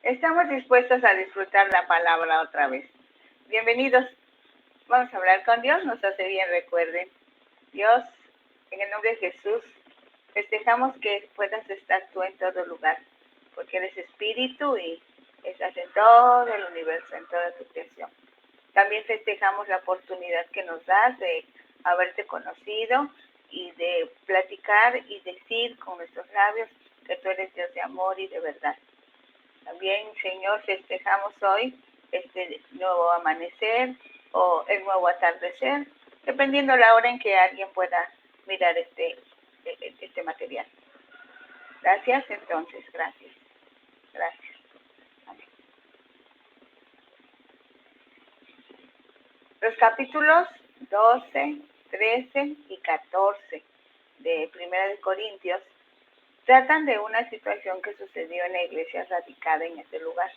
Estamos dispuestos a disfrutar la palabra otra vez. Bienvenidos. Vamos a hablar con Dios, nos hace bien, recuerden. Dios, en el nombre de Jesús, festejamos que puedas estar tú en todo lugar, porque eres espíritu y estás en todo el universo, en toda tu creación. También festejamos la oportunidad que nos das de haberte conocido y de platicar y decir con nuestros labios que tú eres Dios de amor y de verdad. También, Señor, festejamos hoy este nuevo amanecer o el nuevo atardecer, dependiendo la hora en que alguien pueda mirar este material. Gracias, entonces, gracias. Gracias. Amén. Los capítulos 12, 13 y 14 de Primera de Corintios tratan de una situación que sucedió en la iglesia radicada en este lugar.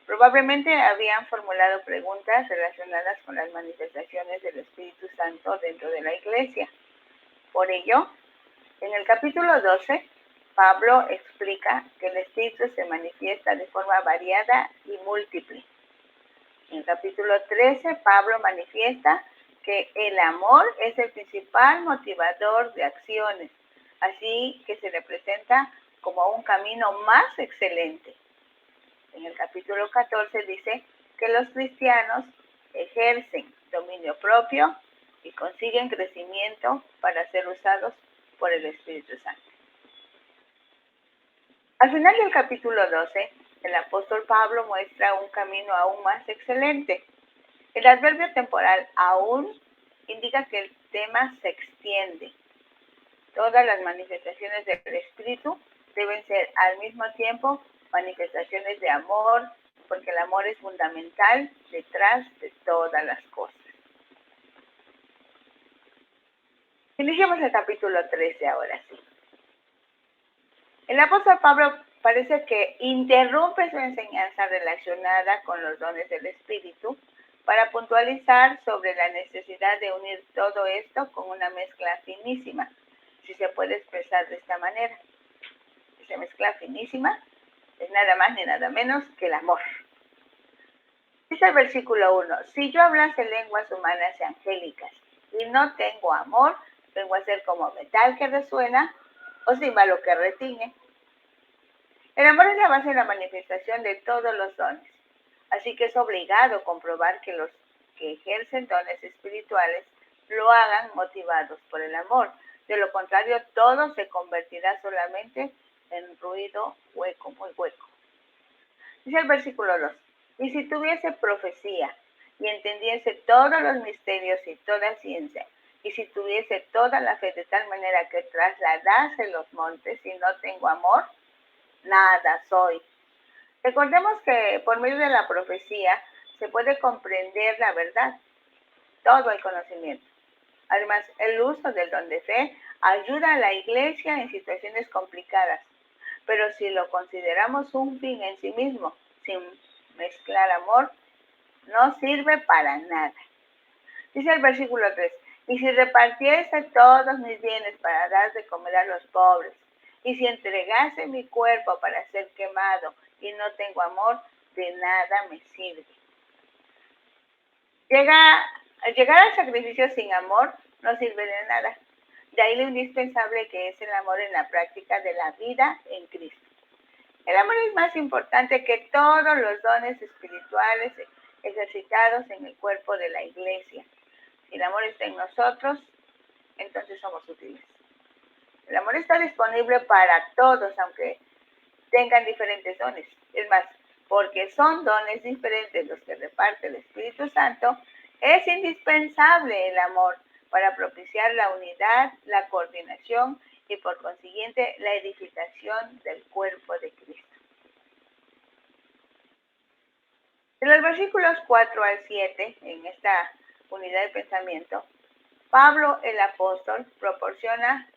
Probablemente habían formulado preguntas relacionadas con las manifestaciones del Espíritu Santo dentro de la iglesia. Por ello, en el capítulo 12, Pablo explica que el Espíritu se manifiesta de forma variada y múltiple. En el capítulo 13, Pablo manifiesta que el amor es el principal motivador de acciones, así que se le presenta como un camino más excelente. En el capítulo 14 dice que los cristianos ejercen dominio propio y consiguen crecimiento para ser usados por el Espíritu Santo. Al final del capítulo 12, el apóstol Pablo muestra un camino aún más excelente. El adverbio temporal aún indica que el tema se extiende. Todas las manifestaciones del Espíritu deben ser al mismo tiempo manifestaciones de amor, porque el amor es fundamental detrás de todas las cosas. Iniciamos el capítulo 13 ahora sí. El apóstol Pablo parece que interrumpe su enseñanza relacionada con los dones del Espíritu para puntualizar sobre la necesidad de unir todo esto con una mezcla finísima, si se puede expresar de esta manera. Esa mezcla finísima es nada más ni nada menos que el amor. Dice el versículo 1, si yo hablase lenguas humanas y angélicas y no tengo amor, vengo a ser como metal que resuena o címbalo que retiñe. El amor es la base de la manifestación de todos los dones, así que es obligado comprobar que los que ejercen dones espirituales lo hagan motivados por el amor. De lo contrario, todo se convertirá solamente en ruido hueco, muy hueco. Dice el versículo 2, y si tuviese profecía y entendiese todos los misterios y toda ciencia, y si tuviese toda la fe de tal manera que trasladase los montes y no tengo amor, nada soy. Recordemos que por medio de la profecía se puede comprender la verdad, todo el conocimiento. Además, el uso del don de fe ayuda a la iglesia en situaciones complicadas, pero si lo consideramos un fin en sí mismo, sin mezclar amor, no sirve para nada. Dice el versículo 3, y si repartiese todos mis bienes para dar de comer a los pobres, y si entregase mi cuerpo para ser quemado y no tengo amor, de nada me sirve. Llegar al sacrificio sin amor no sirve de nada. De ahí lo indispensable que es el amor en la práctica de la vida en Cristo. El amor es más importante que todos los dones espirituales ejercitados en el cuerpo de la iglesia. Si el amor está en nosotros, entonces somos útiles. El amor está disponible para todos, aunque tengan diferentes dones. Es más, porque son dones diferentes los que reparte el Espíritu Santo, es indispensable el amor para propiciar la unidad, la coordinación y por consiguiente la edificación del cuerpo de Cristo. De los versículos 4 al 7, en esta unidad de pensamiento, Pablo el apóstol proporciona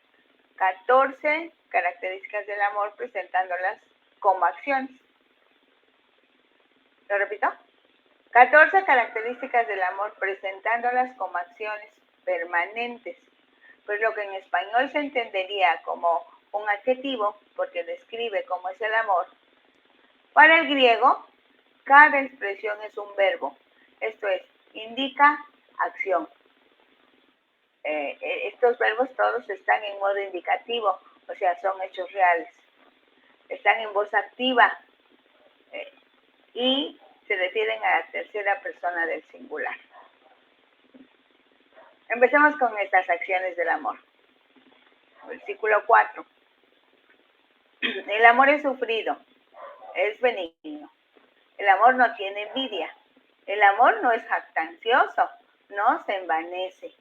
14 características del amor presentándolas como acciones. ¿Lo repito? 14 características del amor presentándolas como acciones permanentes, pues lo que en español se entendería como un adjetivo, porque describe cómo es el amor, Para el griego, cada expresión es un verbo, esto es, indica acción. Estos verbos todos están en modo indicativo, o sea, son hechos reales. Están en voz activa y se refieren a la tercera persona del singular. Empecemos con estas acciones del amor. Versículo 4. El amor es sufrido, es benigno. El amor no tiene envidia. El amor no es jactancioso, no se envanece.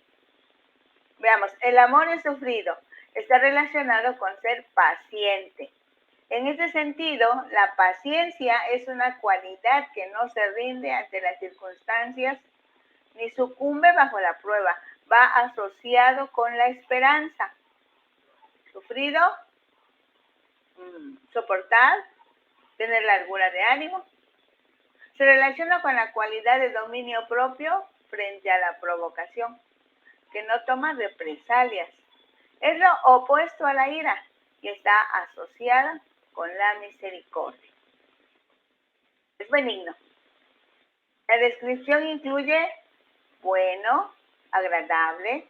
Veamos, el amor es sufrido, está relacionado con ser paciente. En este sentido, la paciencia es una cualidad que no se rinde ante las circunstancias ni sucumbe bajo la prueba. Va asociado con la esperanza. Sufrido, soportar, tener largura de ánimo. Se relaciona con la cualidad de dominio propio frente a la provocación, que no toma represalias. Es lo opuesto a la ira y está asociada con la misericordia. Es benigno. La descripción incluye bueno, agradable,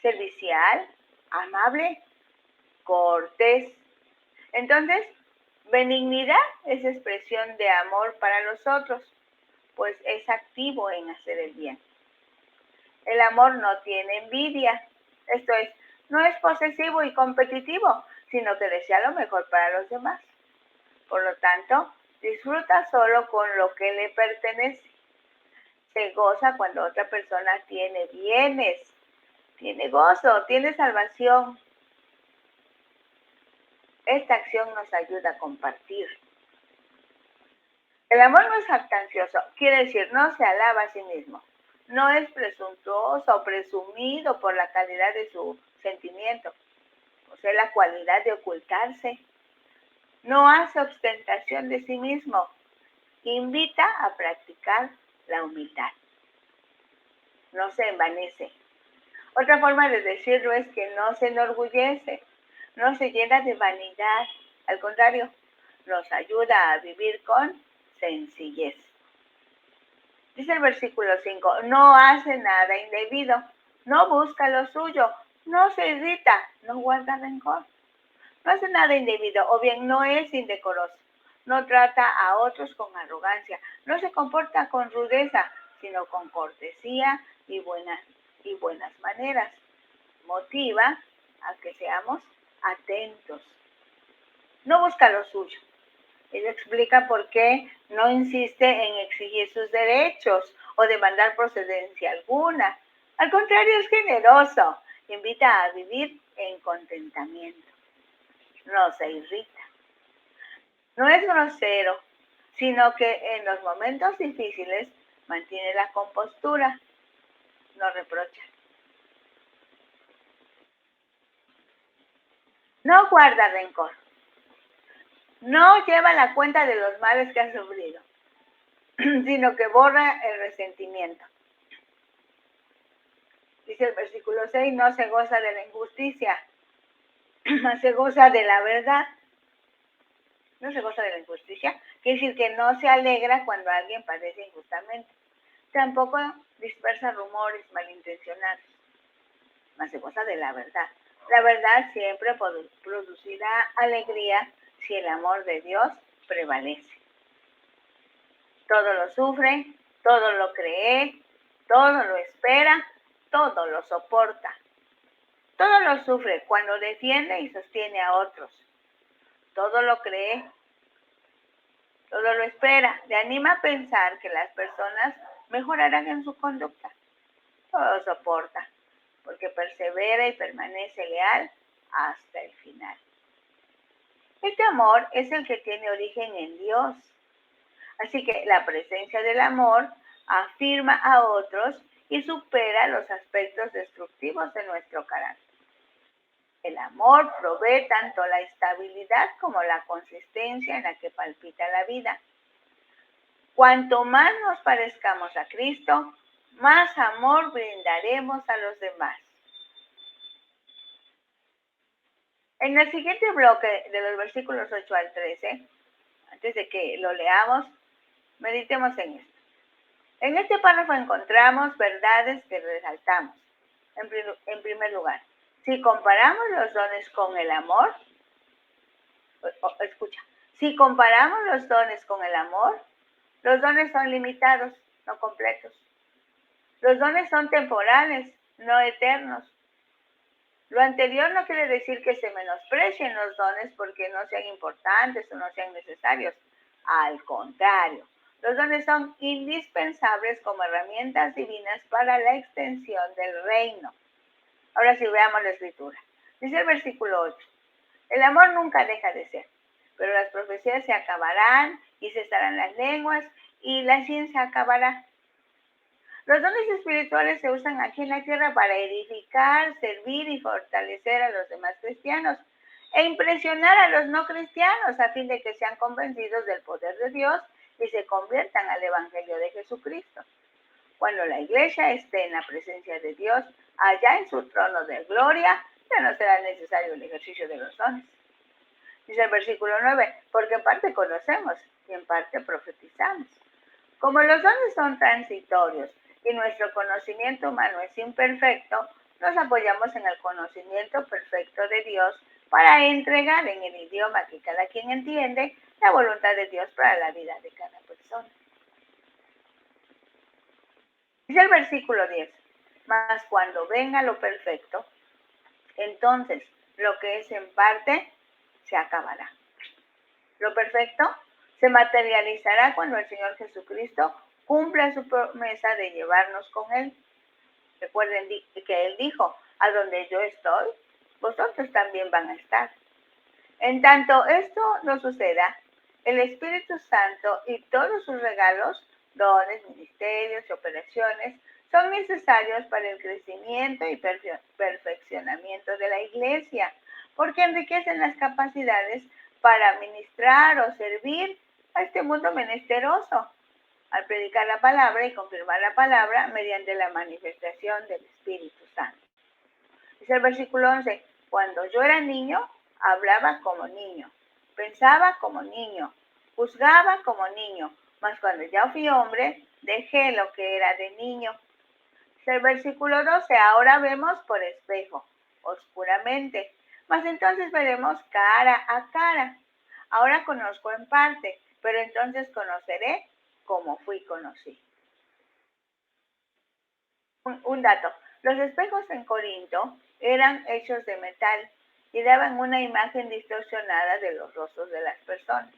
servicial, amable, cortés. Entonces, benignidad es expresión de amor para los otros, pues es activo en hacer el bien. El amor no tiene envidia, esto es, no es posesivo y competitivo, sino que desea lo mejor para los demás. Por lo tanto, disfruta solo con lo que le pertenece. Se goza cuando otra persona tiene bienes, tiene gozo, tiene salvación. Esta acción nos ayuda a compartir. El amor no es jactancioso, quiere decir, no se alaba a sí mismo. No es presuntuoso o presumido por la calidad de su sentimiento, o sea, la cualidad de ocultarse. No hace ostentación de sí mismo. Invita a practicar la humildad. No se envanece. Otra forma de decirlo es que no se enorgullece, no se llena de vanidad. Al contrario, nos ayuda a vivir con sencillez. Dice el versículo 5, no hace nada indebido, no busca lo suyo, no se irrita, no guarda rencor. No hace nada indebido, o bien no es indecoroso, no trata a otros con arrogancia, no se comporta con rudeza, sino con cortesía y buenas maneras. Motiva a que seamos atentos. No busca lo suyo. Él explica por qué no insiste en exigir sus derechos o demandar procedencia alguna. Al contrario, es generoso. Invita a vivir en contentamiento. No se irrita. No es grosero, sino que en los momentos difíciles mantiene la compostura. No reprocha. No guarda rencor. No lleva la cuenta de los males que ha sufrido, sino que borra el resentimiento. Dice el versículo 6, no se goza de la injusticia, se goza de la verdad. No se goza de la injusticia, quiere decir que no se alegra cuando alguien padece injustamente. Tampoco dispersa rumores malintencionados, mas se goza de la verdad. La verdad siempre producirá alegría si el amor de Dios prevalece. Todo lo sufre, todo lo cree, todo lo espera, todo lo soporta. Todo lo sufre cuando defiende y sostiene a otros. Todo lo cree, todo lo espera. Le anima a pensar que las personas mejorarán en su conducta. Todo lo soporta, porque persevera y permanece leal hasta el final. Este amor es el que tiene origen en Dios. Así que la presencia del amor afirma a otros y supera los aspectos destructivos de nuestro carácter. El amor provee tanto la estabilidad como la consistencia en la que palpita la vida. Cuanto más nos parezcamos a Cristo, más amor brindaremos a los demás. En el siguiente bloque de los versículos 8 al 13, Antes de que lo leamos, meditemos en esto. En este párrafo encontramos verdades que resaltamos. En primer lugar, si comparamos los dones con el amor, escucha, si comparamos los dones con el amor, los dones son limitados, no completos. Los dones son temporales, no eternos. Lo anterior no quiere decir que se menosprecien los dones porque no sean importantes o no sean necesarios. Al contrario, los dones son indispensables como herramientas divinas para la extensión del reino. Ahora sí, veamos la escritura. Dice el versículo 8. El amor nunca deja de ser, pero las profecías se acabarán y cesarán las lenguas y la ciencia acabará. Los dones espirituales se usan aquí en la tierra para edificar, servir y fortalecer a los demás cristianos e impresionar a los no cristianos a fin de que sean convencidos del poder de Dios y se conviertan al Evangelio de Jesucristo. Cuando la iglesia esté en la presencia de Dios, allá en su trono de gloria, ya no será necesario el ejercicio de los dones. Dice el versículo 9, porque en parte conocemos y en parte profetizamos. Como los dones son transitorios y nuestro conocimiento humano es imperfecto, nos apoyamos en el conocimiento perfecto de Dios para entregar en el idioma que cada quien entiende la voluntad de Dios para la vida de cada persona. Dice el versículo 10, mas cuando venga lo perfecto, entonces lo que es en parte se acabará. Lo perfecto se materializará cuando el Señor Jesucristo cumpla su promesa de llevarnos con Él. Recuerden que Él dijo, a donde yo estoy, vosotros también van a estar. En tanto esto no suceda, el Espíritu Santo y todos sus regalos, dones, ministerios y operaciones, son necesarios para el crecimiento y perfeccionamiento de la iglesia, porque enriquecen las capacidades para ministrar o servir a este mundo menesteroso, al predicar la palabra y confirmar la palabra mediante la manifestación del Espíritu Santo. Dice el versículo 11, cuando yo era niño, hablaba como niño, pensaba como niño, juzgaba como niño, mas cuando ya fui hombre, dejé lo que era de niño. Dice el versículo 12, ahora vemos por espejo, oscuramente, mas entonces veremos cara a cara. Ahora conozco en parte, pero entonces conoceré como fui conocido. Un dato, los espejos en Corinto eran hechos de metal y daban una imagen distorsionada de los rostros de las personas.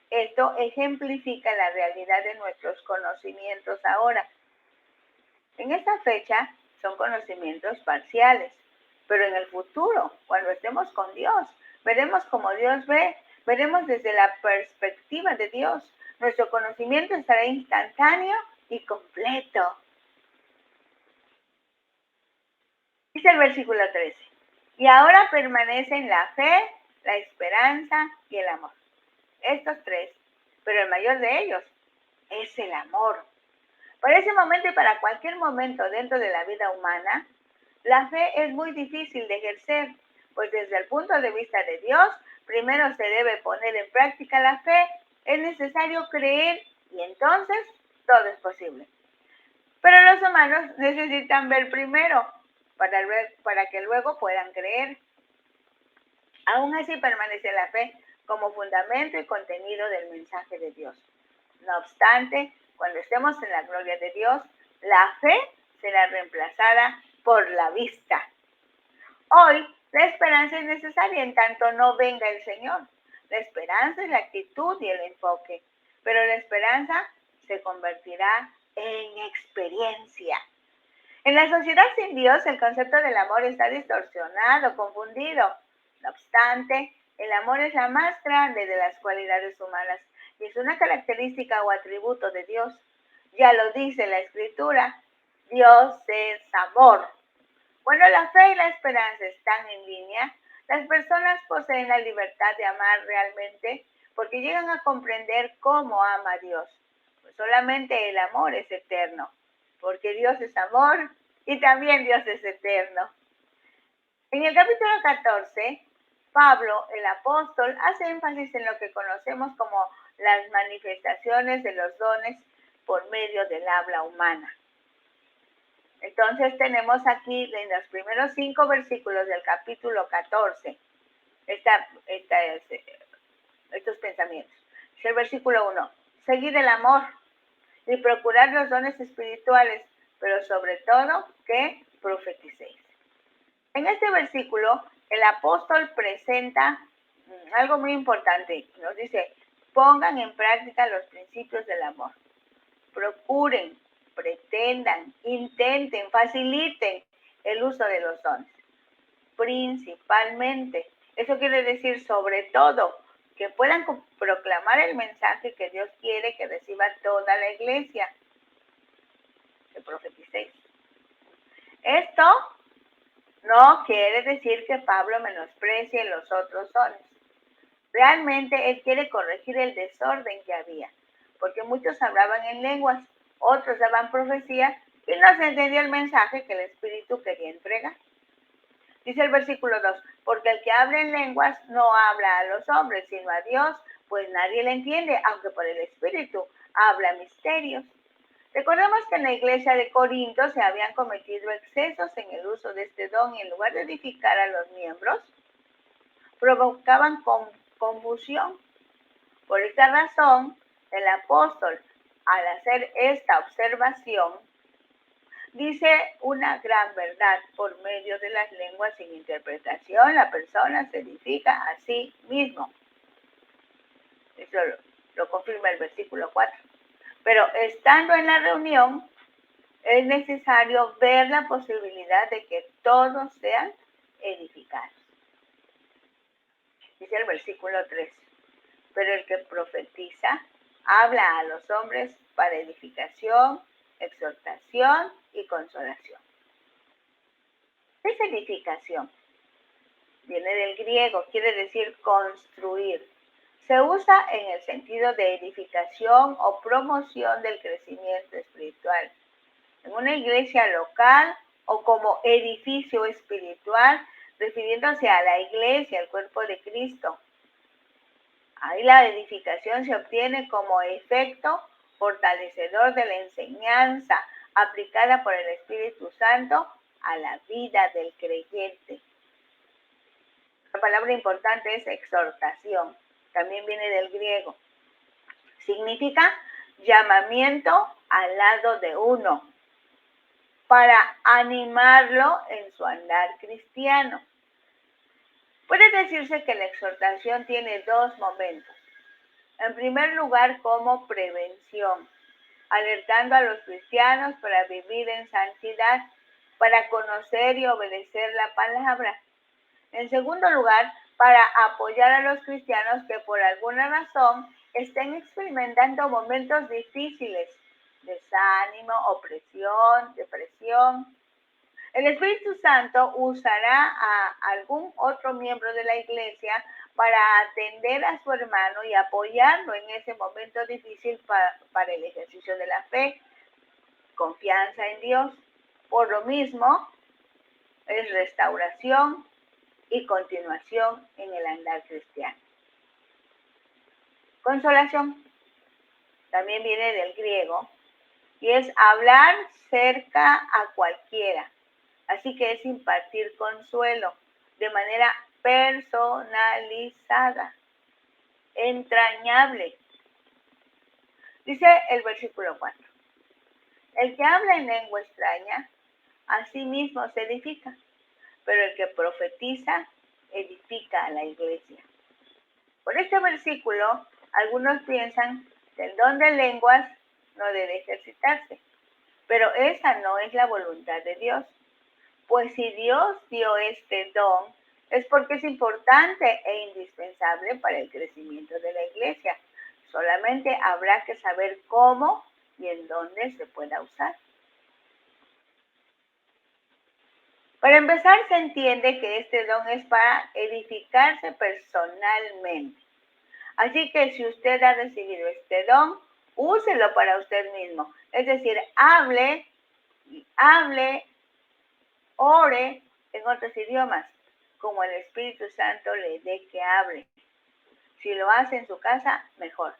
Esto ejemplifica la realidad de nuestros conocimientos ahora. En esta fecha son conocimientos parciales, pero en el futuro, cuando estemos con Dios, veremos como Dios ve, veremos desde la perspectiva de Dios. Nuestro conocimiento estará instantáneo y completo. Dice el versículo 13, y ahora permanecen la fe, la esperanza y el amor. Estos tres, pero el mayor de ellos es el amor. Para ese momento y para cualquier momento dentro de la vida humana, la fe es muy difícil de ejercer, pues desde el punto de vista de Dios, primero se debe poner en práctica la fe, es necesario creer y entonces todo es posible. Pero los humanos necesitan ver primero para que luego puedan creer. Aún así permanece la fe como fundamento y contenido del mensaje de Dios. No obstante, cuando estemos en la gloria de Dios, la fe será reemplazada por la vista. Hoy, la esperanza es necesaria en tanto no venga el Señor. La esperanza es la actitud y el enfoque, pero la esperanza se convertirá en experiencia. En la sociedad sin Dios, el concepto del amor está distorsionado, confundido. No obstante, el amor es la más grande de las cualidades humanas y es una característica o atributo de Dios. Ya lo dice la Escritura, Dios es amor. Cuando la fe y la esperanza están en línea, las personas poseen la libertad de amar realmente porque llegan a comprender cómo ama a Dios. Pues solamente el amor es eterno, porque Dios es amor y también Dios es eterno. En el capítulo 14 Pablo, el apóstol, hace énfasis en lo que conocemos como las manifestaciones de los dones por medio del habla humana. Entonces tenemos aquí en los primeros 5 versículos del capítulo 14 estos pensamientos. Es el versículo 1. Seguid el amor y procurad los dones espirituales, pero sobre todo que profeticéis. En este versículo, el apóstol presenta algo muy importante. Nos dice, pongan en práctica los principios del amor. Procuren, pretendan, intenten, faciliten el uso de los dones. Principalmente, eso quiere decir sobre todo, que puedan proclamar el mensaje que Dios quiere que reciba toda la iglesia. Que profeticéis. Esto no quiere decir que Pablo menosprecie los otros dones. Realmente él quiere corregir el desorden que había, porque muchos hablaban en lenguas, otros daban profecía y no se entendía el mensaje que el Espíritu quería entregar. Dice el versículo 2, porque el que habla en lenguas no habla a los hombres, sino a Dios, pues nadie le entiende, aunque por el Espíritu habla misterios. Recordemos que en la iglesia de Corinto se habían cometido excesos en el uso de este don y en lugar de edificar a los miembros, provocaban confusión. Por esta razón, el apóstol, al hacer esta observación, dice una gran verdad: por medio de las lenguas sin interpretación, la persona se edifica a sí mismo. Eso lo confirma el versículo 4. Pero estando en la reunión, es necesario ver la posibilidad de que todos sean edificados. Dice el versículo 3. Pero el que profetiza habla a los hombres para edificación, exhortación y consolación. ¿Qué es edificación? Viene del griego, quiere decir construir. Se usa en el sentido de edificación o promoción del crecimiento espiritual. En una iglesia local o como edificio espiritual, refiriéndose a la iglesia, el cuerpo de Cristo. Ahí la edificación se obtiene como efecto fortalecedor de la enseñanza aplicada por el Espíritu Santo a la vida del creyente. La palabra importante es exhortación, también viene del griego. Significa llamamiento al lado de uno, para animarlo en su andar cristiano. Puede decirse que la exhortación tiene 2 momentos. En primer lugar, como prevención, alertando a los cristianos para vivir en santidad, para conocer y obedecer la palabra. En segundo lugar, para apoyar a los cristianos que por alguna razón estén experimentando momentos difíciles, desánimo, opresión, depresión. El Espíritu Santo usará a algún otro miembro de la iglesia para atender a su hermano y apoyarlo en ese momento difícil para el ejercicio de la fe, confianza en Dios. Por lo mismo, es restauración y continuación en el andar cristiano. Consolación también viene del griego y es hablar cerca a cualquiera. Así que es impartir consuelo de manera personalizada, entrañable. Dice el versículo 4. El que habla en lengua extraña, a sí mismo se edifica, pero el que profetiza, edifica a la iglesia. Por este versículo, algunos piensan que el don de lenguas no debe ejercitarse, pero esa no es la voluntad de Dios. Pues si Dios dio este don, es porque es importante e indispensable para el crecimiento de la iglesia. Solamente habrá que saber cómo y en dónde se pueda usar. Para empezar, se entiende que este don es para edificarse personalmente. Así que si usted ha recibido este don, úselo para usted mismo. Es decir, hable, ore en otros idiomas. como el Espíritu Santo le dé que hable. Si lo hace en su casa, mejor.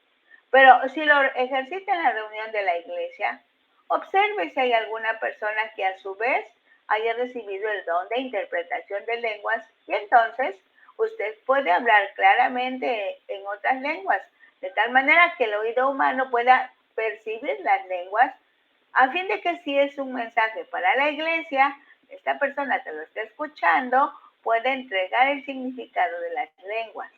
Pero si lo ejercita en la reunión de la iglesia, observe si hay alguna persona que a su vez haya recibido el don de interpretación de lenguas y entonces usted puede hablar claramente en otras lenguas, de tal manera que el oído humano pueda percibir las lenguas, a fin de que si es un mensaje para la iglesia, esta persona que lo está escuchando puede entregar el significado de las lenguas.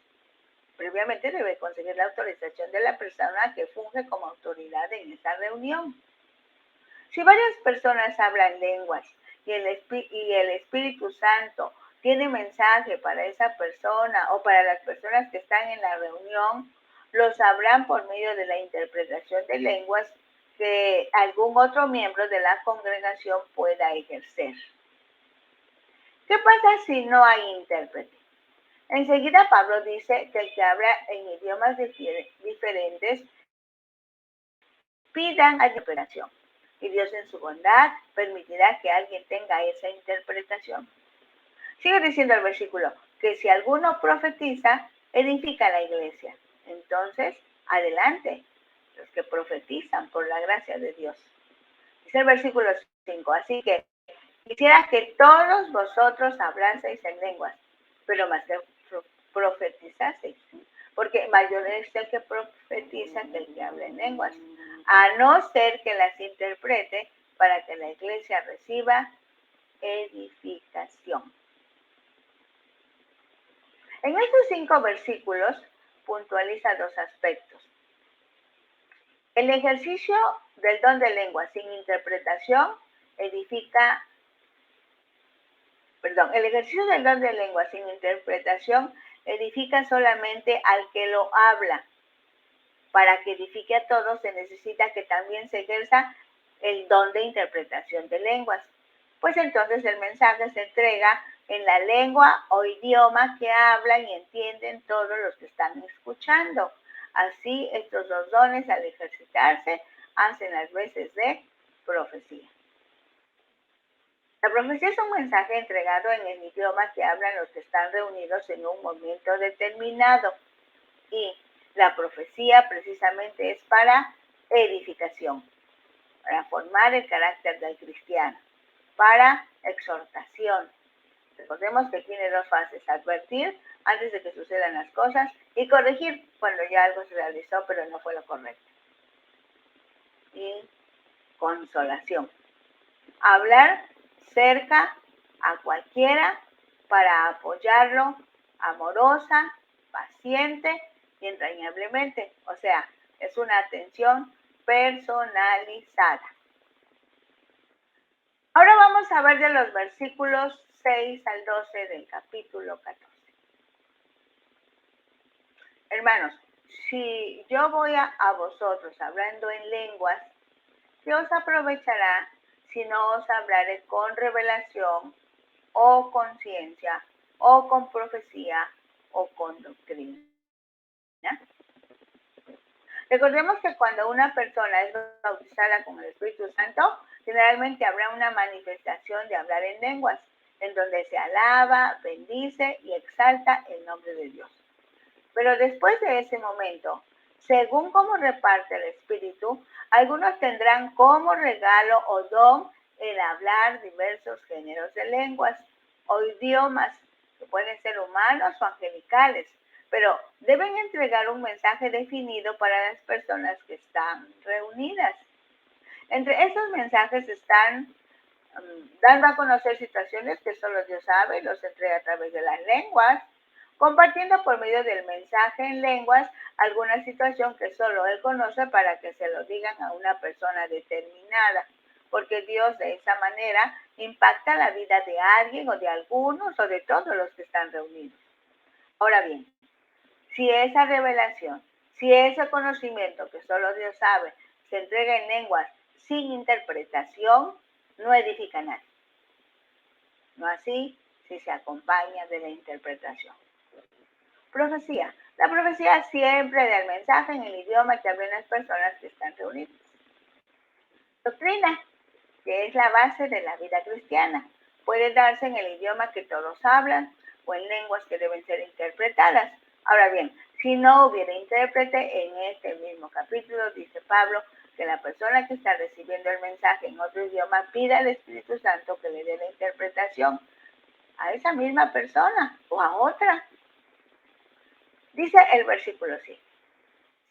Previamente debe conseguir la autorización de la persona que funge como autoridad en esa reunión. Si varias personas hablan lenguas y el Espíritu Santo tiene mensaje para esa persona o para las personas que están en la reunión, lo sabrán por medio de la interpretación de lenguas que algún otro miembro de la congregación pueda ejercer. ¿Qué pasa si no hay intérprete? Enseguida Pablo dice que el que habla en idiomas diferentes pidan interpretación. Y Dios en su bondad permitirá que alguien tenga esa interpretación. Sigue diciendo el versículo, que si alguno profetiza, edifica la iglesia. Entonces, adelante, los que profetizan por la gracia de Dios. Dice el versículo 5, así que quisiera que todos vosotros hablaseis en lenguas, pero más que profetizaseis, porque mayor es el que profetiza que el que habla en lenguas, a no ser que las interprete para que la iglesia reciba edificación. En estos 5 versículos puntualiza 2 aspectos. El ejercicio del don de lengua sin interpretación el ejercicio del don de lengua sin interpretación edifica solamente al que lo habla. Para que edifique a todos se necesita que también se ejerza el don de interpretación de lenguas. Pues entonces el mensaje se entrega en la lengua o idioma que hablan y entienden todos los que están escuchando. Así, estos 2 dones al ejercitarse hacen las veces de profecía. La profecía es un mensaje entregado en el idioma que hablan los que están reunidos en un momento determinado. Y la profecía precisamente es para edificación, para formar el carácter del cristiano, para exhortación. Recordemos que tiene 2 fases: advertir antes de que sucedan las cosas y corregir cuando ya algo se realizó pero no fue lo correcto. Y consolación. Hablar cerca a cualquiera para apoyarlo amorosa, paciente y entrañablemente. O sea, es una atención personalizada. Ahora vamos a ver de los versículos 6 al 12 del capítulo 14. Hermanos, si yo voy a vosotros hablando en lenguas, ¿qué os aprovechará si no os hablaré con revelación o con ciencia o con profecía o con doctrina? Recordemos que cuando una persona es bautizada con el Espíritu Santo, generalmente habrá una manifestación de hablar en lenguas, en donde se alaba, bendice y exalta el nombre de Dios. Pero después de ese momento, según cómo reparte el Espíritu, algunos tendrán como regalo o don el hablar diversos géneros de lenguas o idiomas, que pueden ser humanos o angelicales, pero deben entregar un mensaje definido para las personas que están reunidas. Entre esos mensajes están dando a conocer situaciones que solo Dios sabe, los entrega a través de las lenguas, compartiendo por medio del mensaje en lenguas alguna situación que solo Él conoce para que se lo digan a una persona determinada, porque Dios de esa manera impacta la vida de alguien o de algunos o de todos los que están reunidos. Ahora bien, si esa revelación, si ese conocimiento que solo Dios sabe se entrega en lenguas sin interpretación, no edifica a nadie. No así si se acompaña de la interpretación. Profecía. La profecía siempre da el mensaje en el idioma que hablan las personas que están reunidas. Doctrina, que es la base de la vida cristiana, puede darse en el idioma que todos hablan, o en lenguas que deben ser interpretadas. Ahora bien, si no hubiera intérprete, en este mismo capítulo dice Pablo que la persona que está recibiendo el mensaje en otro idioma pida al Espíritu Santo que le dé la interpretación a esa misma persona o a otra. Dice el versículo 5.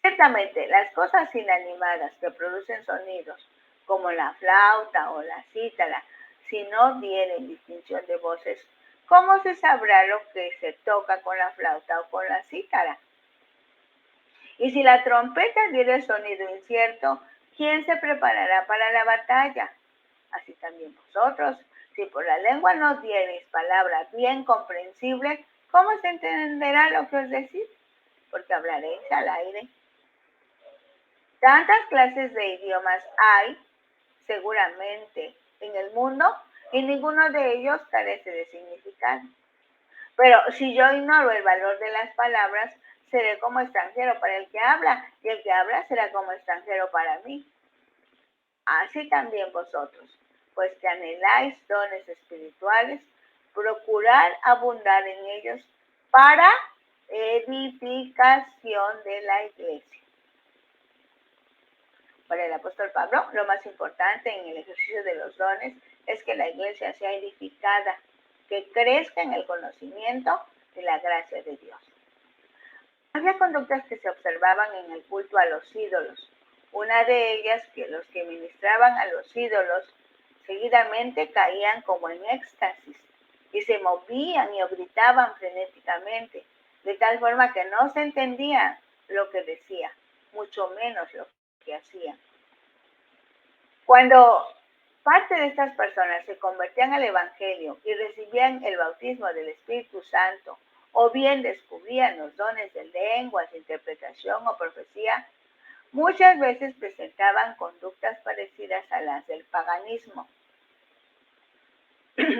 Ciertamente, las cosas inanimadas que producen sonidos, como la flauta o la cítara, si no tienen distinción de voces, ¿cómo se sabrá lo que se toca con la flauta o con la cítara? Y si la trompeta diere sonido incierto, ¿quién se preparará para la batalla? Así también vosotros, si por la lengua no diereis palabras bien comprensibles, ¿cómo se entenderá lo que os decís? Porque hablaréis al aire. Tantas clases de idiomas hay, seguramente, en el mundo, y ninguno de ellos carece de significado. Pero si yo ignoro el valor de las palabras, seré como extranjero para el que habla, y el que habla será como extranjero para mí. Así también vosotros, pues que anheláis dones espirituales, procurad abundar en ellos para edificación de la iglesia. Para el apóstol Pablo, lo más importante en el ejercicio de los dones es que la iglesia sea edificada, que crezca en el conocimiento de la gracia de Dios. Había conductas que se observaban en el culto a los ídolos. Una de ellas, que los que ministraban a los ídolos seguidamente caían como en éxtasis y se movían y gritaban frenéticamente, de tal forma que no se entendía lo que decía, mucho menos lo que hacían. Cuando parte de estas personas se convertían al Evangelio y recibían el bautismo del Espíritu Santo, o bien descubrían los dones de lenguas, interpretación o profecía, muchas veces presentaban conductas parecidas a las del paganismo.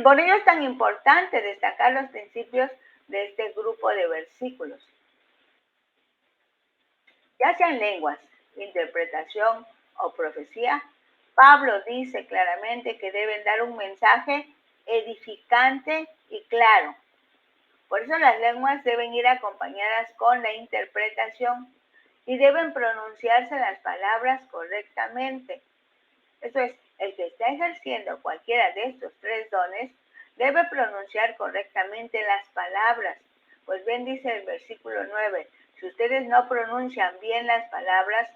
Por ello es tan importante destacar los principios de este grupo de versículos. Ya sean lenguas, interpretación o profecía, Pablo dice claramente que deben dar un mensaje edificante y claro. Por eso las lenguas deben ir acompañadas con la interpretación y deben pronunciarse las palabras correctamente. Eso es, el que está ejerciendo cualquiera de estos tres dones debe pronunciar correctamente las palabras. Pues bien dice el versículo 9, si ustedes no pronuncian bien las palabras,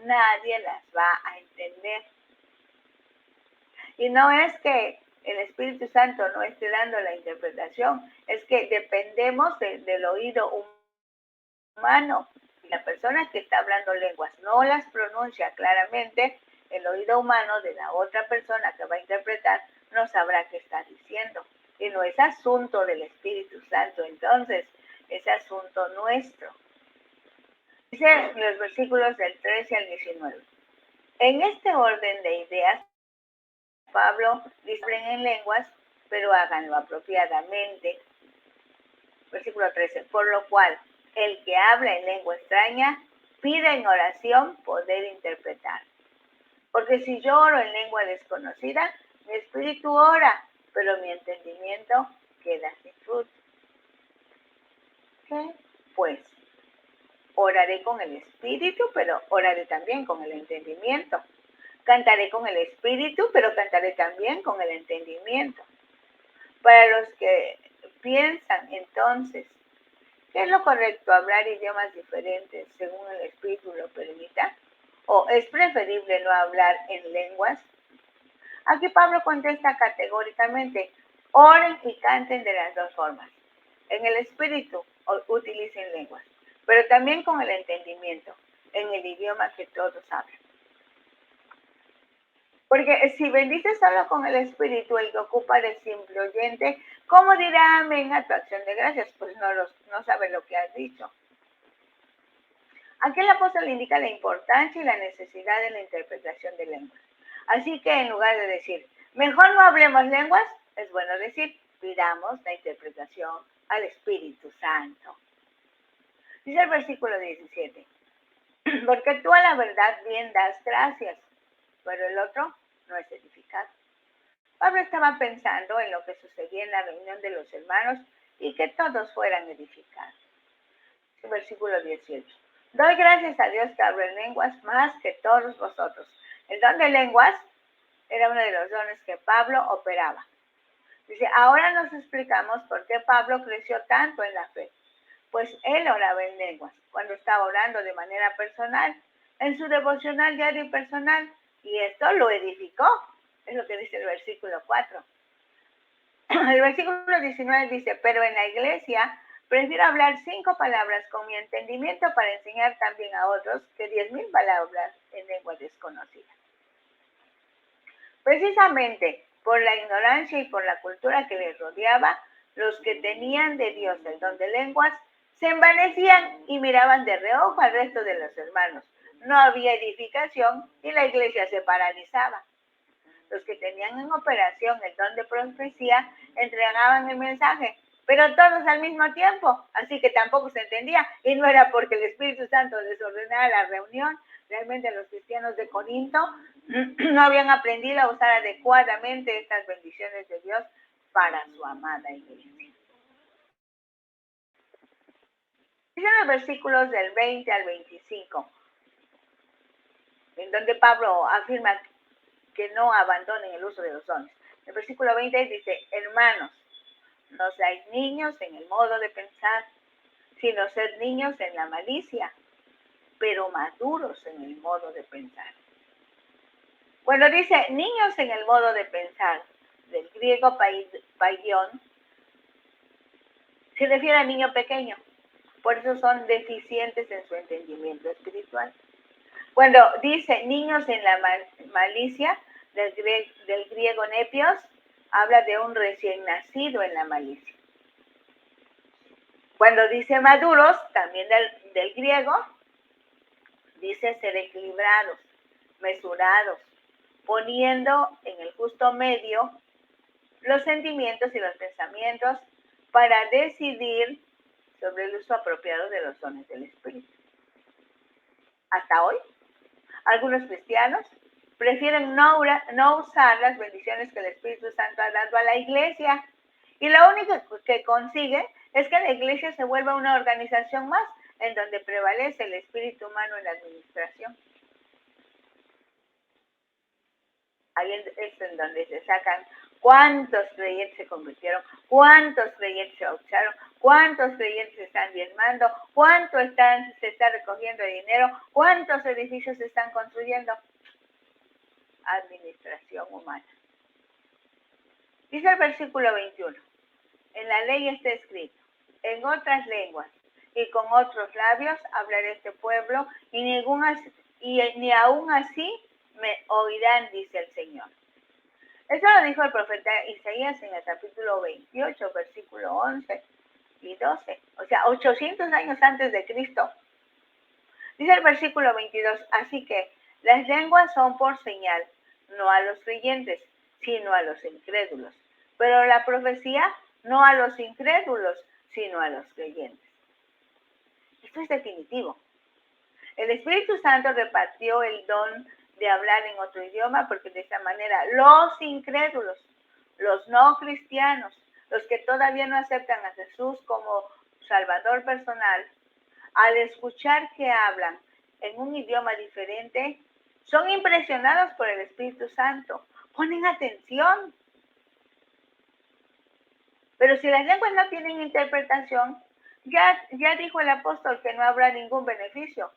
nadie las va a entender. Y no es que el Espíritu Santo no esté dando la interpretación, es que dependemos del oído humano. Si la persona que está hablando lenguas no las pronuncia claramente, el oído humano de la otra persona que va a interpretar no sabrá qué está diciendo. Y no es asunto del Espíritu Santo, entonces es asunto nuestro. Dice los versículos del 13 al 19. En este orden de ideas, Pablo dice en lenguas, pero háganlo apropiadamente. Versículo 13. Por lo cual, el que habla en lengua extraña, pide en oración poder interpretar. Porque si yo oro en lengua desconocida, mi espíritu ora, pero mi entendimiento queda sin fruto. ¿Qué? Pues, oraré con el espíritu, pero oraré también con el entendimiento. Cantaré con el espíritu, pero cantaré también con el entendimiento. Para los que piensan entonces, ¿qué es lo correcto? ¿Hablar idiomas diferentes según el espíritu lo permita? ¿O es preferible no hablar en lenguas? Aquí Pablo contesta categóricamente, oren y canten de las dos formas. En el espíritu utilicen lenguas, pero también con el entendimiento, en el idioma que todos hablan. Porque si bendices solo con el espíritu, el que ocupa de simple oyente, ¿cómo dirá amén a tu acción de gracias? Pues no sabe lo que has dicho. Aquí el apóstol indica la importancia y la necesidad de la interpretación de lenguas. Así que en lugar de decir, mejor no hablemos lenguas, es bueno decir, pidamos la interpretación al Espíritu Santo. Dice el versículo 17, porque tú a la verdad bien das gracias, pero el otro no es edificado. Pablo estaba pensando en lo que sucedía en la reunión de los hermanos y que todos fueran edificados. Versículo 18. Doy gracias a Dios que hablo en lenguas más que todos vosotros. El don de lenguas era uno de los dones que Pablo operaba. Dice, ahora nos explicamos por qué Pablo creció tanto en la fe. Pues él oraba en lenguas, cuando estaba orando de manera personal, en su devocional diario y personal, y esto lo edificó. Es lo que dice el versículo 4. El versículo 19 dice, pero en la iglesia prefiero hablar 5 palabras con mi entendimiento para enseñar también a otros que 10,000 palabras en lengua desconocida. Precisamente por la ignorancia y por la cultura que les rodeaba, los que tenían de Dios el don de lenguas se envanecían y miraban de reojo al resto de los hermanos. No había edificación y la iglesia se paralizaba. Los que tenían en operación el don de profecía entregaban el mensaje, pero todos al mismo tiempo, así que tampoco se entendía, y no era porque el Espíritu Santo desordenara la reunión. Realmente los cristianos de Corinto no habían aprendido a usar adecuadamente estas bendiciones de Dios para su amada iglesia. Dicen los versículos del 20 al 25, en donde Pablo afirma que no abandonen el uso de los dones. El versículo 20 dice, hermanos, no seáis niños en el modo de pensar, sino sed niños en la malicia, pero maduros en el modo de pensar. Cuando dice niños en el modo de pensar, del griego paidion, se refiere a niño pequeño, por eso son deficientes en su entendimiento espiritual. Cuando dice niños en la malicia, del griego nepios, habla de un recién nacido en la malicia. Cuando dice maduros, también del griego, dice ser equilibrados, mesurados, poniendo en el justo medio los sentimientos y los pensamientos para decidir sobre el uso apropiado de los dones del Espíritu. Hasta hoy, algunos cristianos prefieren no usar las bendiciones que el Espíritu Santo ha dado a la iglesia, y lo único que consigue es que la iglesia se vuelva una organización más en donde prevalece el espíritu humano en la administración. Ahí es en donde se sacan cuántos creyentes se convirtieron, cuántos creyentes se bautizaron, cuántos creyentes están diezmando, cuánto se está recogiendo de dinero, cuántos edificios se están construyendo. Administración humana. Dice el versículo 21, en la ley está escrito, en otras lenguas y con otros labios hablaré este pueblo, y ni aún así me oirán, dice el Señor. Eso lo dijo el profeta Isaías en el capítulo 28, versículo 11 y 12, o sea, 800 años antes de Cristo. Dice el versículo 22, así que las lenguas son por señal, no a los creyentes, sino a los incrédulos. Pero la profecía no a los incrédulos, sino a los creyentes. Esto es definitivo. El Espíritu Santo repartió el don de hablar en otro idioma porque de esta manera los incrédulos, los no cristianos, los que todavía no aceptan a Jesús como Salvador personal, al escuchar que hablan en un idioma diferente, son impresionados por el Espíritu Santo, ponen atención. Pero si las lenguas no tienen interpretación, ya dijo el apóstol que no habrá ningún beneficio.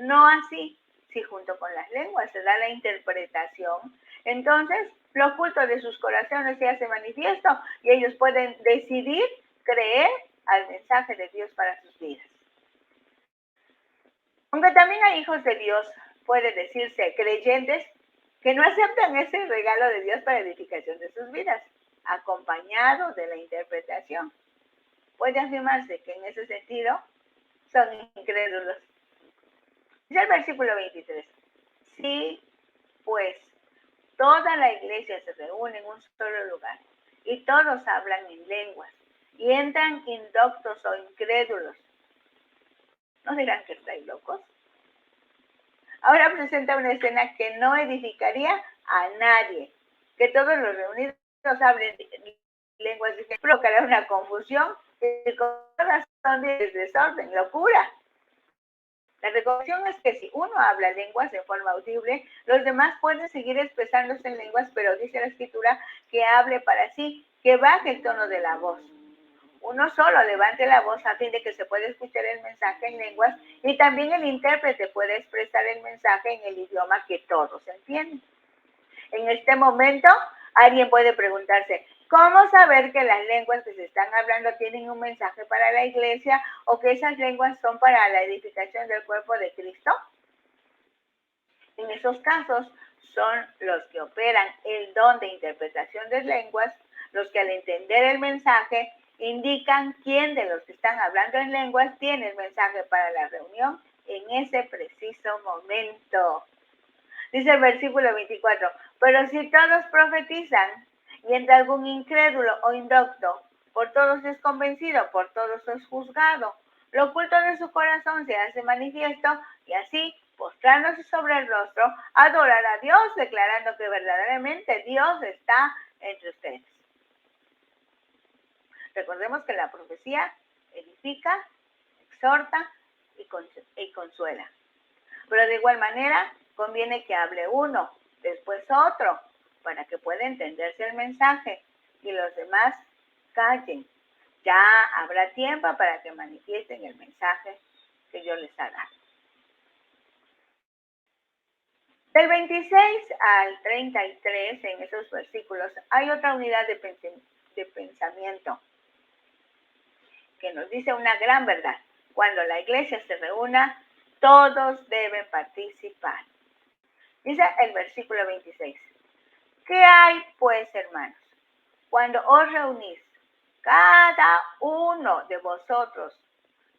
No así, si junto con las lenguas se da la interpretación, entonces lo oculto de sus corazones se hace manifiesto y ellos pueden decidir creer al mensaje de Dios para sus vidas. Aunque también hay hijos de Dios, puede decirse creyentes, que no aceptan ese regalo de Dios para edificación de sus vidas, acompañado de la interpretación. Puede afirmarse que en ese sentido son incrédulos. Dice el versículo 23, sí, pues toda la iglesia se reúne en un solo lugar y todos hablan en lenguas y entran indoctos o incrédulos. ¿No dirán que estáis locos? Ahora presenta una escena que no edificaría a nadie, que todos los reunidos hablen lenguas diferentes, provocará una confusión y con razón de desorden, locura. La recomendación es que si uno habla lenguas de forma audible, los demás pueden seguir expresándose en lenguas, pero dice la escritura que hable para sí, que baje el tono de la voz. Uno solo levante la voz a fin de que se pueda escuchar el mensaje en lenguas y también el intérprete puede expresar el mensaje en el idioma que todos entienden. En este momento, alguien puede preguntarse, ¿cómo saber que las lenguas que se están hablando tienen un mensaje para la iglesia o que esas lenguas son para la edificación del cuerpo de Cristo? En esos casos, son los que operan el don de interpretación de lenguas, los que al entender el mensaje indican quién de los que están hablando en lenguas tiene el mensaje para la reunión en ese preciso momento. Dice el versículo 24, pero si todos profetizan y entra algún incrédulo o indocto, por todos es convencido, por todos es juzgado. Lo oculto de su corazón se hace manifiesto y así, postrándose sobre el rostro, adorar a Dios, declarando que verdaderamente Dios está entre ustedes. Recordemos que la profecía edifica, exhorta y consuela. Pero de igual manera, conviene que hable uno, después otro, para que pueda entenderse el mensaje y los demás callen. Ya habrá tiempo para que manifiesten el mensaje que yo les ha dado. Del 26 al 33, en esos versículos, hay otra unidad de pensamiento que nos dice una gran verdad. Cuando la iglesia se reúna, todos deben participar. Dice el versículo 26. ¿Qué hay, pues, hermanos? Cuando os reunís, cada uno de vosotros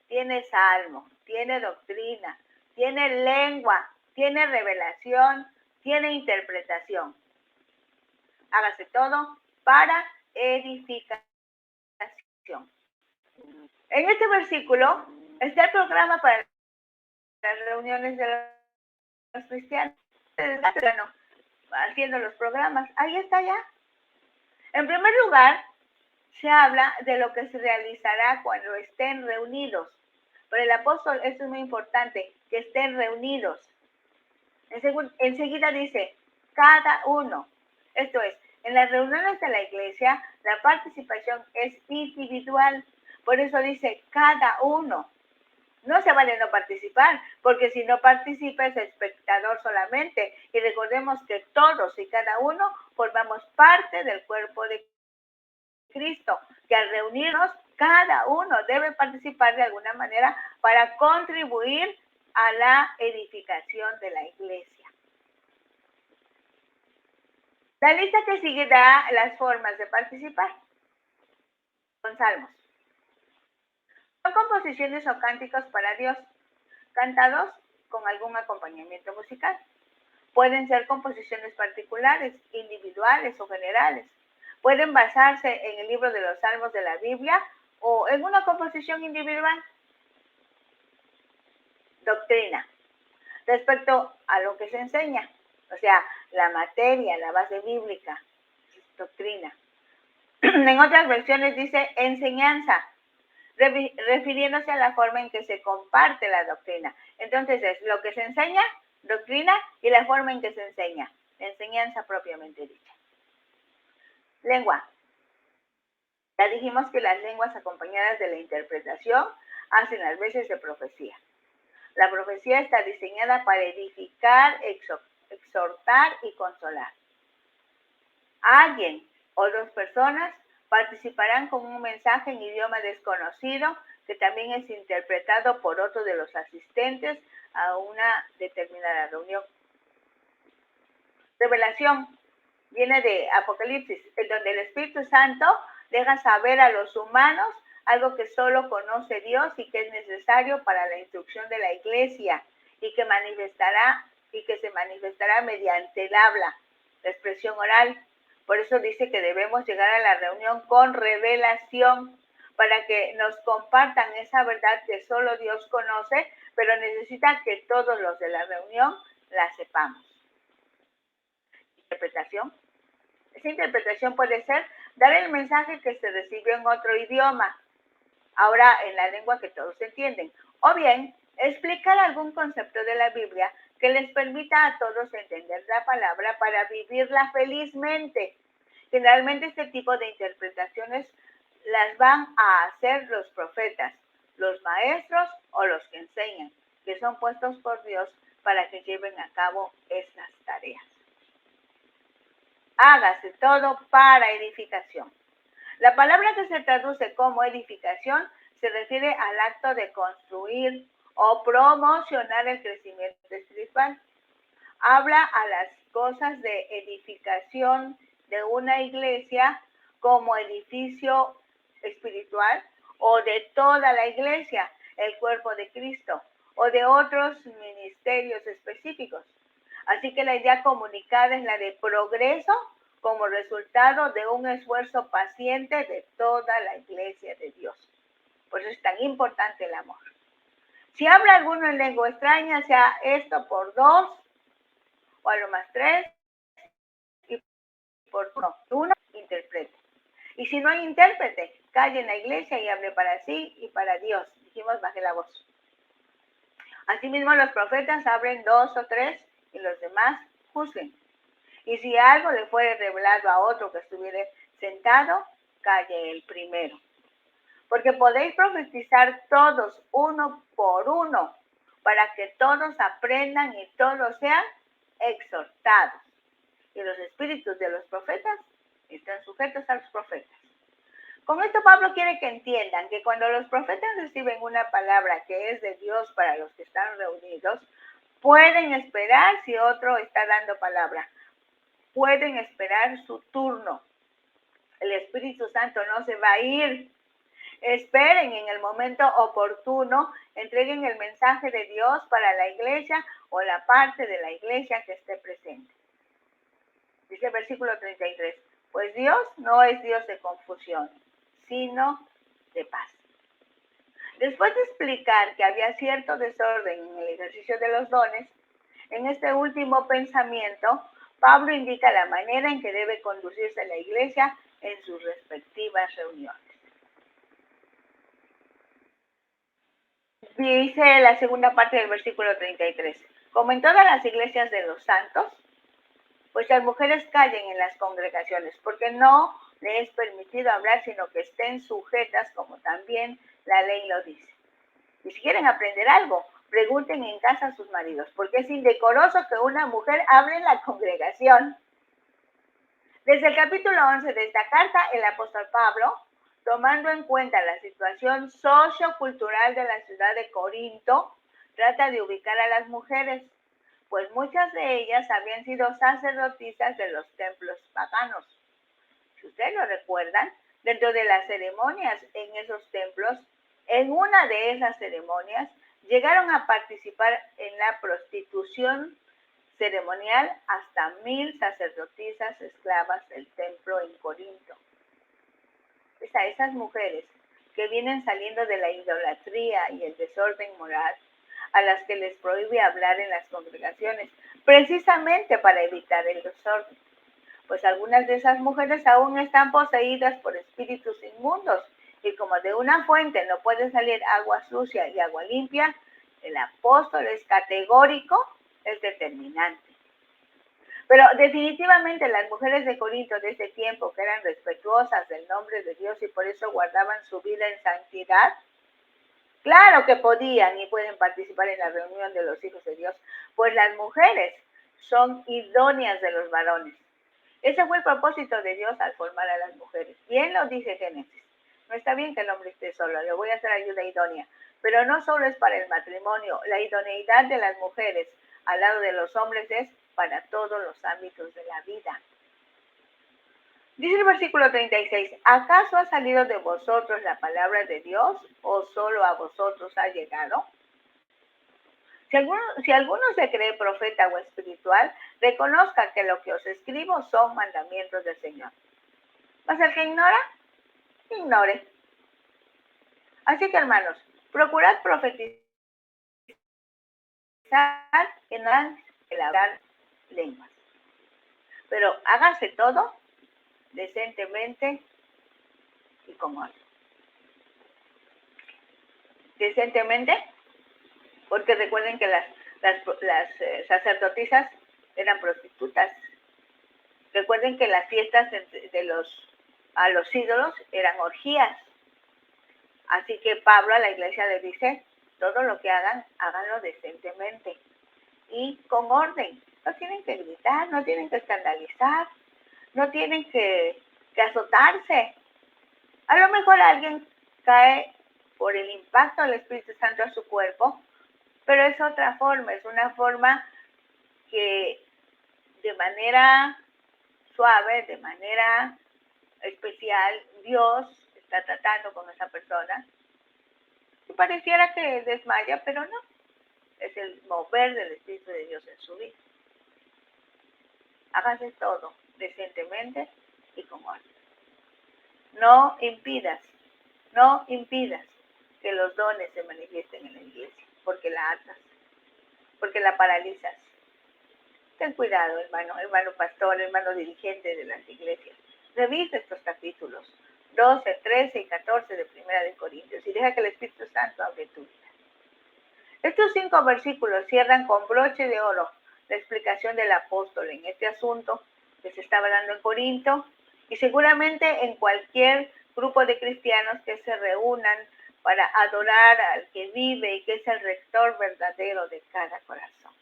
tiene salmo, tiene doctrina, tiene lengua, tiene revelación, tiene interpretación. Hágase todo para edificación. En este versículo está el programa para las reuniones de los cristianos. Haciendo los programas. Ahí está ya. En primer lugar, se habla de lo que se realizará cuando estén reunidos. Pero el apóstol, esto es muy importante, que estén reunidos. Enseguida dice, cada uno. Esto es, en las reuniones de la iglesia, la participación es individual. Por eso dice, cada uno. No se vale no participar, porque si no participa es espectador solamente. Y recordemos que todos y cada uno formamos parte del cuerpo de Cristo, que al reunirnos, cada uno debe participar de alguna manera para contribuir a la edificación de la iglesia. La lista que sigue da las formas de participar. Con salmos. Son composiciones o cánticos para Dios, cantados con algún acompañamiento musical. Pueden ser composiciones particulares, individuales o generales. Pueden basarse en el libro de los Salmos de la Biblia o en una composición individual. Doctrina. Respecto a lo que se enseña, o sea, la materia, la base bíblica, doctrina. En otras versiones dice enseñanza, refiriéndose a la forma en que se comparte la doctrina. Entonces es lo que se enseña, doctrina, y la forma en que se enseña, enseñanza propiamente dicha. Lengua. Ya dijimos que las lenguas acompañadas de la interpretación hacen las veces de profecía. La profecía está diseñada para edificar, exhortar y consolar. Alguien o dos personas participarán con un mensaje en idioma desconocido que también es interpretado por otro de los asistentes a una determinada reunión. Revelación viene de Apocalipsis, en donde el Espíritu Santo deja saber a los humanos algo que solo conoce Dios y que es necesario para la instrucción de la iglesia y que se manifestará mediante el habla, la expresión oral. Por eso dice que debemos llegar a la reunión con revelación para que nos compartan esa verdad que solo Dios conoce, pero necesita que todos los de la reunión la sepamos. Interpretación. Esa interpretación puede ser dar el mensaje que se recibió en otro idioma. ahora en la lengua que todos entienden, o bien explicar algún concepto de la Biblia que les permita a todos entender la palabra para vivirla felizmente. Generalmente este tipo de interpretaciones las van a hacer los profetas, los maestros o los que enseñan, que son puestos por Dios para que lleven a cabo estas tareas. Hágase todo para edificación. La palabra que se traduce como edificación se refiere al acto de construir o promocionar el crecimiento espiritual. Habla a las cosas de edificación de una iglesia como edificio espiritual o de toda la iglesia, el cuerpo de Cristo, o de otros ministerios específicos. Así que la idea comunicada es la de progreso como resultado de un esfuerzo paciente de toda la iglesia de Dios. Por eso es tan importante el amor. Si habla alguno en lengua extraña, sea esto por 2 o a lo más 3 y por uno interprete. Y si no hay intérprete, calle en la iglesia y hable para sí y para Dios. Dijimos, baje la voz. Asimismo, los profetas hablen 2 o 3 y los demás juzguen. Y si algo le fuere revelado a otro que estuviera sentado, calle el primero. Porque podéis profetizar todos uno por uno, para que todos aprendan y todos sean exhortados. Y los espíritus de los profetas están sujetos a los profetas. Con esto Pablo quiere que entiendan que cuando los profetas reciben una palabra que es de Dios para los que están reunidos, pueden esperar si otro está dando palabra. Pueden esperar su turno. El Espíritu Santo no se va a ir. Esperen en el momento oportuno, entreguen el mensaje de Dios para la iglesia o la parte de la iglesia que esté presente. Dice el versículo 33, pues Dios no es Dios de confusión, sino de paz. Después de explicar que había cierto desorden en el ejercicio de los dones, en este último pensamiento, Pablo indica la manera en que debe conducirse la iglesia en sus respectivas reuniones. Dice la segunda parte del versículo 33, como en todas las iglesias de los santos, pues las mujeres callen en las congregaciones, porque no les es permitido hablar, sino que estén sujetas, como también la ley lo dice. Y si quieren aprender algo, pregunten en casa a sus maridos, porque es indecoroso que una mujer hable en la congregación. Desde el capítulo 11 de esta carta, el apóstol Pablo, tomando en cuenta la situación sociocultural de la ciudad de Corinto, trata de ubicar a las mujeres, pues muchas de ellas habían sido sacerdotisas de los templos paganos. Si ustedes lo recuerdan, dentro de las ceremonias en esos templos, en una de esas ceremonias, llegaron a participar en la prostitución ceremonial hasta 1000 sacerdotisas esclavas del templo en Corinto. Es a esas mujeres que vienen saliendo de la idolatría y el desorden moral, a las que les prohíbe hablar en las congregaciones, precisamente para evitar el desorden. Pues algunas de esas mujeres aún están poseídas por espíritus inmundos, y como de una fuente no puede salir agua sucia y agua limpia, el apóstol es categórico, es determinante. Pero definitivamente las mujeres de Corinto de ese tiempo, que eran respetuosas del nombre de Dios y por eso guardaban su vida en santidad, claro que podían y pueden participar en la reunión de los hijos de Dios, pues las mujeres son idóneas de los varones. Ese fue el propósito de Dios al formar a las mujeres. Bien lo dice Génesis. No está bien que el hombre esté solo, le voy a hacer ayuda idónea. Pero no solo es para el matrimonio, la idoneidad de las mujeres al lado de los hombres es para todos los ámbitos de la vida. Dice el versículo 36, ¿acaso ha salido de vosotros la palabra de Dios o solo a vosotros ha llegado? Si alguno se cree profeta o espiritual, reconozca que lo que os escribo son mandamientos del Señor. Mas el que ignora, ignore. Así que, hermanos, procurad profetizar que no hagan el hablar lenguas. Pero hágase todo decentemente y con orden. decentemente, porque recuerden que las sacerdotisas eran prostitutas. Recuerden que las fiestas a los ídolos eran orgías. Así que Pablo a la iglesia le dice, todo lo que hagan, háganlo decentemente y con orden. No tienen que gritar, no tienen que escandalizar, no tienen que azotarse. A lo mejor alguien cae por el impacto del Espíritu Santo a su cuerpo, pero es otra forma, es una forma que de manera suave, de manera especial, Dios está tratando con esa persona. Y pareciera que desmaya, pero no. Es el mover del Espíritu de Dios en su vida. Hágase todo decentemente y con orden. No impidas que los dones se manifiesten en la iglesia, porque la atas, porque la paralizas. Ten cuidado, hermano pastor, hermano dirigente de las iglesias. Revisa estos capítulos 12, 13 y 14 de Primera de Corintios y deja que el Espíritu Santo hable tu vida. Estos 5 versículos cierran con broche de oro la explicación del apóstol en este asunto que se estaba dando en Corinto y seguramente en cualquier grupo de cristianos que se reúnan para adorar al que vive y que es el rector verdadero de cada corazón.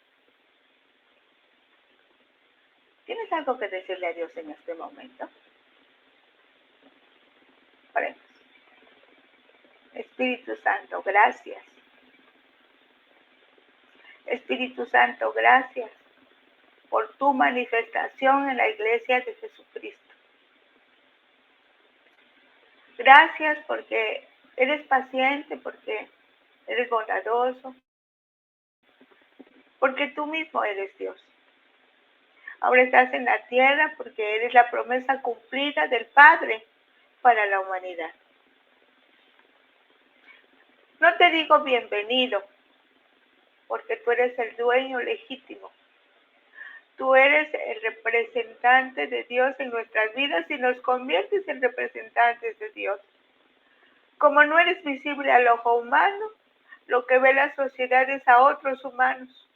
¿Tienes algo que decirle a Dios en este momento? Oremos. Espíritu Santo, gracias. Espíritu Santo, gracias por tu manifestación en la iglesia de Jesucristo. Gracias porque eres paciente, porque eres bondadoso, porque tú mismo eres Dios. Ahora estás en la tierra porque eres la promesa cumplida del Padre para la humanidad. No te digo bienvenido, porque tú eres el dueño legítimo. Tú eres el representante de Dios en nuestras vidas y nos conviertes en representantes de Dios. Como no eres visible al ojo humano, lo que ve la sociedad es a otros humanos,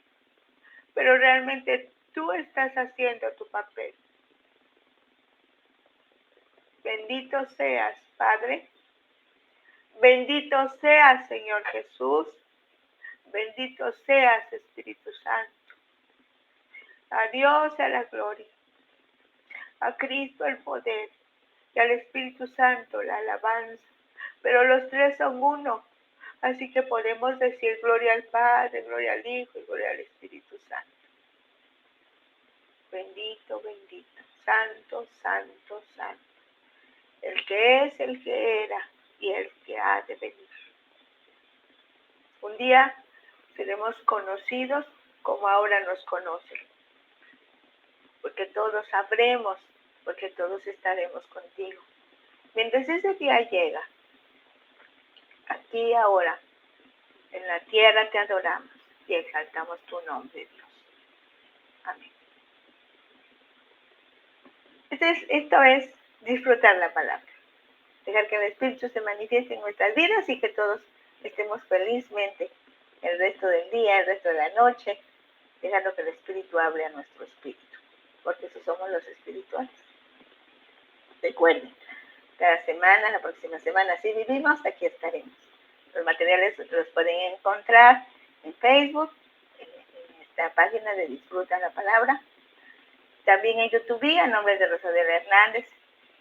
pero realmente tú estás haciendo tu papel. Bendito seas, Padre. Bendito seas, Señor Jesús. Bendito seas, Espíritu Santo. A Dios a la gloria, a Cristo el poder y al Espíritu Santo la alabanza. Pero los tres son uno, así que podemos decir gloria al Padre, gloria al Hijo y gloria al Espíritu Santo. Bendito, bendito, santo, santo, santo. El que es, el que era y el que ha de venir. Un día seremos conocidos como ahora nos conocen. Porque todos sabremos, porque todos estaremos contigo. Mientras ese día llega, aquí y ahora, en la tierra te adoramos y exaltamos tu nombre, Dios. Amén. Esto es disfrutar la palabra. Dejar que el Espíritu se manifieste en nuestras vidas y que todos estemos felizmente el resto del día, el resto de la noche, dejando que el Espíritu hable a nuestro espíritu. Porque esos somos los espirituales. Recuerden, cada semana, la próxima semana, si vivimos, aquí estaremos. Los materiales los pueden encontrar en Facebook, en esta página de Disfruta la Palabra. También en YouTube, a nombre de Rosadela Hernández,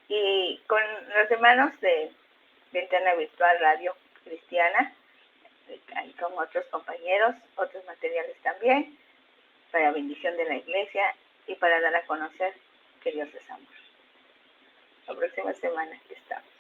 y con los hermanos de Ventana Virtual Radio Cristiana, y con otros compañeros, otros materiales también, para bendición de la iglesia y para dar a conocer que Dios es amor. La próxima semana aquí estamos.